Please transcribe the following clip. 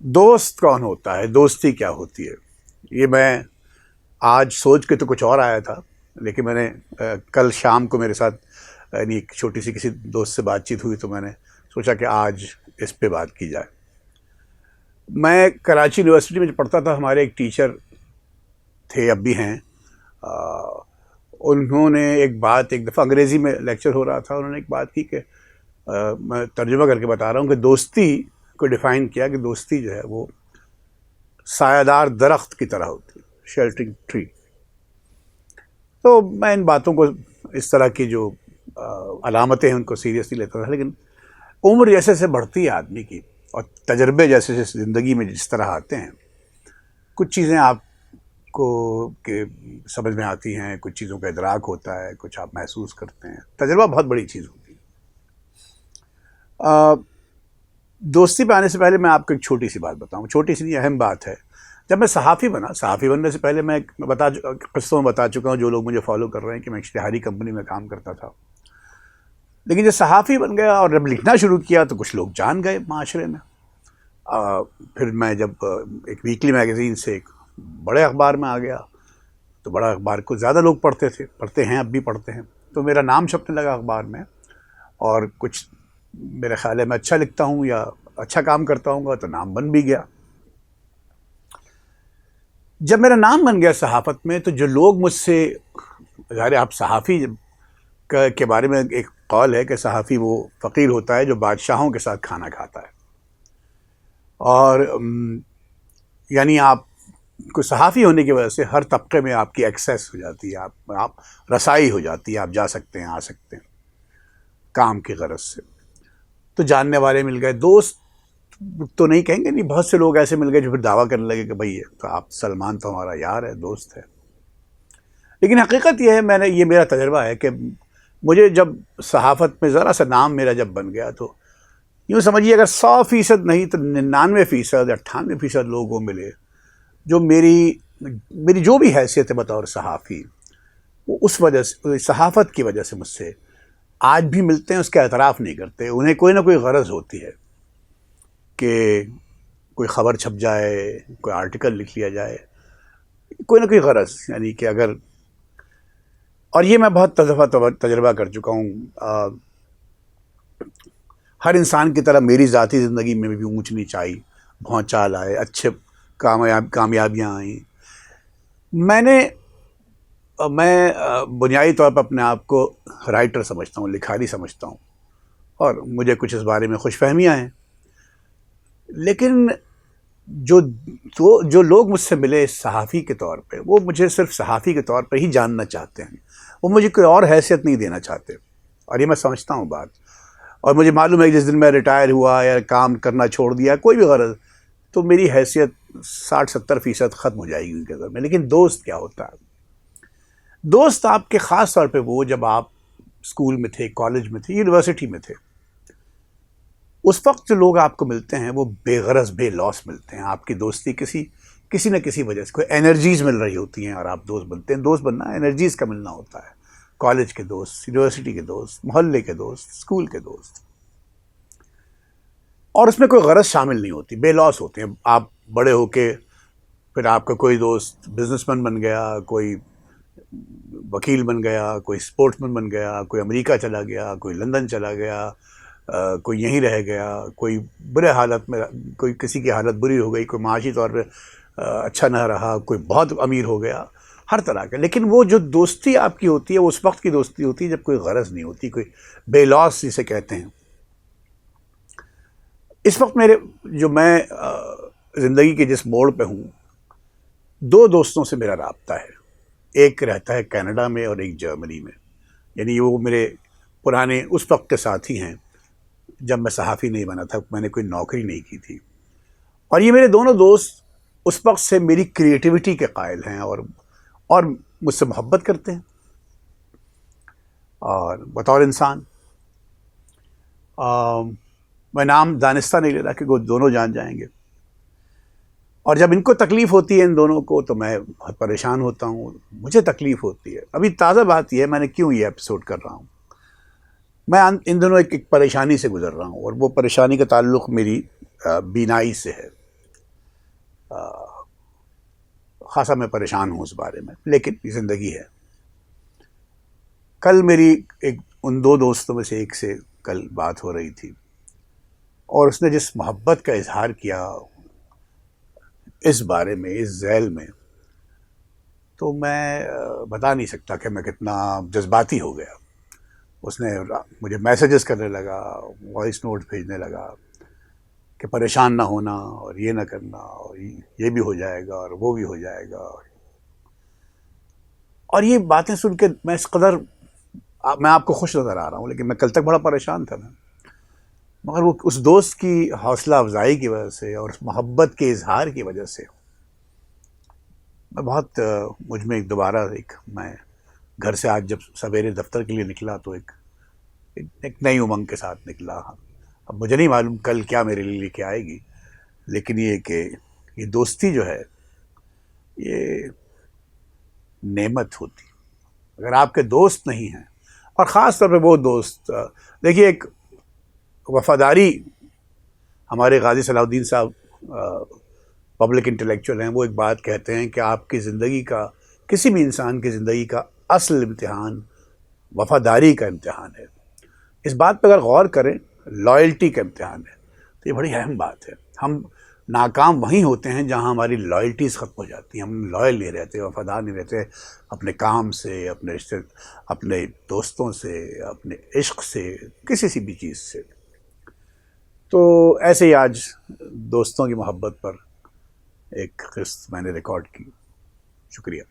دوست کون ہوتا ہے، دوستی کیا ہوتی ہے، یہ میں آج سوچ کے تو کچھ اور آیا تھا، لیکن میں نے کل شام کو میرے ساتھ یعنی ایک چھوٹی سی کسی دوست سے بات چیت ہوئی تو میں نے سوچا کہ آج اس پہ بات کی جائے۔ میں کراچی یونیورسٹی میں جو پڑھتا تھا، ہمارے ایک ٹیچر تھے، اب بھی ہیں۔ انہوں نے ایک بات، ایک دفعہ انگریزی میں لیکچر ہو رہا تھا، انہوں نے ایک بات کی کہ میں ترجمہ کر کے بتا رہا ہوں کہ دوستی کو ڈیفائن کیا کہ دوستی جو ہے وہ سایہ دار درخت کی طرح ہوتی ہے، شیلٹرنگ ٹری۔ تو میں ان باتوں کو، اس طرح کی جو علامتیں ہیں ان کو سیریسلی لیتا تھا، لیکن عمر جیسے جیسے بڑھتی ہے آدمی کی اور تجربے جیسے جیسے زندگی میں جس طرح آتے ہیں، کچھ چیزیں آپ کو کہ سمجھ میں آتی ہیں، کچھ چیزوں کا ادراک ہوتا ہے، کچھ آپ محسوس کرتے ہیں۔ تجربہ بہت بڑی چیز ہوتی ہے۔ دوستی پہ آنے سے پہلے میں آپ کو ایک چھوٹی سی بات بتاؤں، چھوٹی سی نہیں، اہم بات ہے۔ جب میں صحافی بنا، صحافی بننے سے پہلے میں قصوں میں بتا چکا ہوں، جو لوگ مجھے فالو کر رہے ہیں، کہ میں اشتہاری کمپنی میں کام کرتا تھا۔ لیکن جب صحافی بن گیا اور جب لکھنا شروع کیا تو کچھ لوگ جان گئے معاشرے میں۔ پھر میں جب ایک ویکلی میگزین سے ایک بڑے اخبار میں آ گیا تو بڑا اخبار کو زیادہ لوگ پڑھتے ہیں، اب بھی پڑھتے ہیں، تو میرا نام چھپنے لگا اخبار میں، اور کچھ میرے خیال ہے میں اچھا لکھتا ہوں یا اچھا کام کرتا ہوں گا تو نام بن بھی گیا۔ جب میرا نام بن گیا صحافت میں تو جو لوگ مجھ سے، ظاہر آپ صحافی کے بارے میں ایک قول ہے کہ صحافی وہ فقیر ہوتا ہے جو بادشاہوں کے ساتھ کھانا کھاتا ہے، اور یعنی آپ کو صحافی ہونے کی وجہ سے ہر طبقے میں آپ کی ایکسیس ہو جاتی ہے، آپ رسائی ہو جاتی ہے، آپ جا سکتے ہیں، آ سکتے ہیں کام کی غرض سے۔ تو جاننے والے مل گئے، دوست تو نہیں کہیں گے، نہیں، بہت سے لوگ ایسے مل گئے جو پھر دعویٰ کرنے لگے کہ بھائی تو آپ سلمان تو ہمارا یار ہے، دوست ہے۔ لیکن حقیقت یہ ہے، یہ میرا تجربہ ہے کہ مجھے جب صحافت میں ذرا سا نام میرا جب بن گیا تو یوں سمجھیے اگر 100% نہیں تو 99% 98% لوگوں ملے جو میری جو بھی حیثیت ہے بطور صحافی، وہ اس وجہ سے، صحافت کی وجہ سے مجھ سے آج بھی ملتے ہیں، اس کا اعتراف نہیں کرتے۔ انہیں کوئی نہ کوئی غرض ہوتی ہے کہ کوئی خبر چھپ جائے، کوئی آرٹیکل لکھ لیا جائے، کوئی نہ کوئی غرض، یعنی کہ اگر، اور یہ میں بہت دفعہ تجربہ کر چکا ہوں۔ ہر انسان کی طرح میری ذاتی زندگی میں بھی اونچ نیچ آئی، بھونچال آئے، اچھے کامیابیاں آئیں۔ میں بنیادی طور پر اپنے آپ کو رائٹر سمجھتا ہوں، لکھاری سمجھتا ہوں، اور مجھے کچھ اس بارے میں خوش فہمیاں ہیں۔ لیکن جو لوگ مجھ سے ملے صحافی کے طور پہ، وہ مجھے صرف صحافی کے طور پہ ہی جاننا چاہتے ہیں، وہ مجھے کوئی اور حیثیت نہیں دینا چاہتے، اور یہ میں سمجھتا ہوں بات۔ اور مجھے معلوم ہے کہ جس دن میں ریٹائر ہوا یا کام کرنا چھوڑ دیا، کوئی بھی غرض، تو میری حیثیت 60-70% ختم ہو جائے گی ان کے نظر میں۔ لیکن دوست کیا ہوتا ہے؟ دوست آپ کے خاص طور پہ وہ جب آپ اسکول میں تھے، کالج میں تھے، یونیورسٹی میں تھے، اس وقت جو لوگ آپ کو ملتے ہیں وہ بے غرض، بے لوس ملتے ہیں۔ آپ کی دوستی کسی نہ کسی وجہ سے کوئی انرجیز مل رہی ہوتی ہیں اور آپ دوست بنتے ہیں۔ دوست بننا انرجیز کا ملنا ہوتا ہے، کالج کے دوست، یونیورسٹی کے دوست، محلے کے دوست، اسکول کے دوست، اور اس میں کوئی غرض شامل نہیں ہوتی، بے لوس ہوتے ہیں۔ آپ بڑے ہو کے پھر آپ کا کوئی دوست بزنس مین بن گیا، کوئی وکیل بن گیا، کوئی اسپورٹس مین بن گیا، کوئی امریکہ چلا گیا، کوئی لندن چلا گیا، کوئی یہیں رہ گیا، کوئی برے حالت میں، کوئی کسی کی حالت بری ہو گئی، کوئی معاشی طور پہ اچھا نہ رہا، کوئی بہت امیر ہو گیا، ہر طرح کا۔ لیکن وہ جو دوستی آپ کی ہوتی ہے وہ اس وقت کی دوستی ہوتی ہے جب کوئی غرض نہیں ہوتی، کوئی بے لوس جسے کہتے ہیں۔ اس وقت میں زندگی کے جس موڑ پہ ہوں، 2 دوستوں سے میرا رابطہ ہے۔ ایک رہتا ہے کینیڈا میں اور ایک جرمنی میں، یعنی وہ میرے پرانے اس وقت کے ساتھی ہیں جب میں صحافی نہیں بنا تھا، میں نے کوئی نوکری نہیں کی تھی، اور یہ میرے دونوں دوست اس وقت سے میری کریٹیوٹی کے قائل ہیں اور مجھ سے محبت کرتے ہیں، اور بطور انسان میں نام دانستہ نہیں لے رہا کہ وہ دونوں جان جائیں گے، اور جب ان کو تکلیف ہوتی ہے، ان دونوں کو، تو میں بہت پریشان ہوتا ہوں، مجھے تکلیف ہوتی ہے۔ ابھی تازہ بات یہ ہے، میں نے کیوں یہ ایپیسوڈ کر رہا ہوں، میں ان دنوں ایک پریشانی سے گزر رہا ہوں، اور وہ پریشانی کا تعلق میری بینائی سے ہے۔ خاصا میں پریشان ہوں اس بارے میں، لیکن یہ زندگی ہے۔ کل میری ان دو دوستوں میں سے ایک سے کل بات ہو رہی تھی، اور اس نے جس محبت کا اظہار کیا اس بارے میں، اس ذیل میں، تو میں بتا نہیں سکتا کہ میں کتنا جذباتی ہو گیا۔ اس نے مجھے میسیجز کرنے لگا، وائس نوٹ بھیجنے لگا کہ پریشان نہ ہونا اور یہ نہ کرنا، اور یہ بھی ہو جائے گا اور وہ بھی ہو جائے گا۔ اور یہ باتیں سن کے میں اس قدر، میں آپ کو خوش نظر آ رہا ہوں لیکن میں کل تک بڑا پریشان تھا میں، مگر وہ اس دوست کی حوصلہ افزائی کی وجہ سے اور اس محبت کے اظہار کی وجہ سے میں بہت، مجھ میں دوبارہ میں گھر سے آج جب سویرے دفتر کے لیے نکلا تو ایک نئی امنگ کے ساتھ نکلا۔ اب مجھے نہیں معلوم کل کیا میرے لیے لے کے آئے گی، لیکن یہ کہ یہ دوستی جو ہے یہ نعمت ہوتی۔ اگر آپ کے دوست نہیں ہیں، اور خاص طور پہ وہ دوست، دیکھیے ایک وفاداری، ہمارے غازی صلاح الدین صاحب پبلک انٹلیکچوئل ہیں، وہ ایک بات کہتے ہیں کہ آپ کی زندگی کا، کسی بھی انسان کی زندگی کا اصل امتحان وفاداری کا امتحان ہے۔ اس بات پہ اگر غور کریں، لائلٹی کا امتحان ہے، تو یہ بڑی اہم بات ہے۔ ہم ناکام وہیں ہوتے ہیں جہاں ہماری لائلٹیز ختم ہو جاتی ہیں، ہم لائل نہیں رہتے، وفادار نہیں رہتے اپنے کام سے، اپنے رشتے، اپنے دوستوں سے، اپنے عشق سے، کسی سی بھی چیز سے۔ تو ایسے ہی آج دوستوں کی محبت پر ایک قسط میں نے ریکارڈ کی۔ شکریہ۔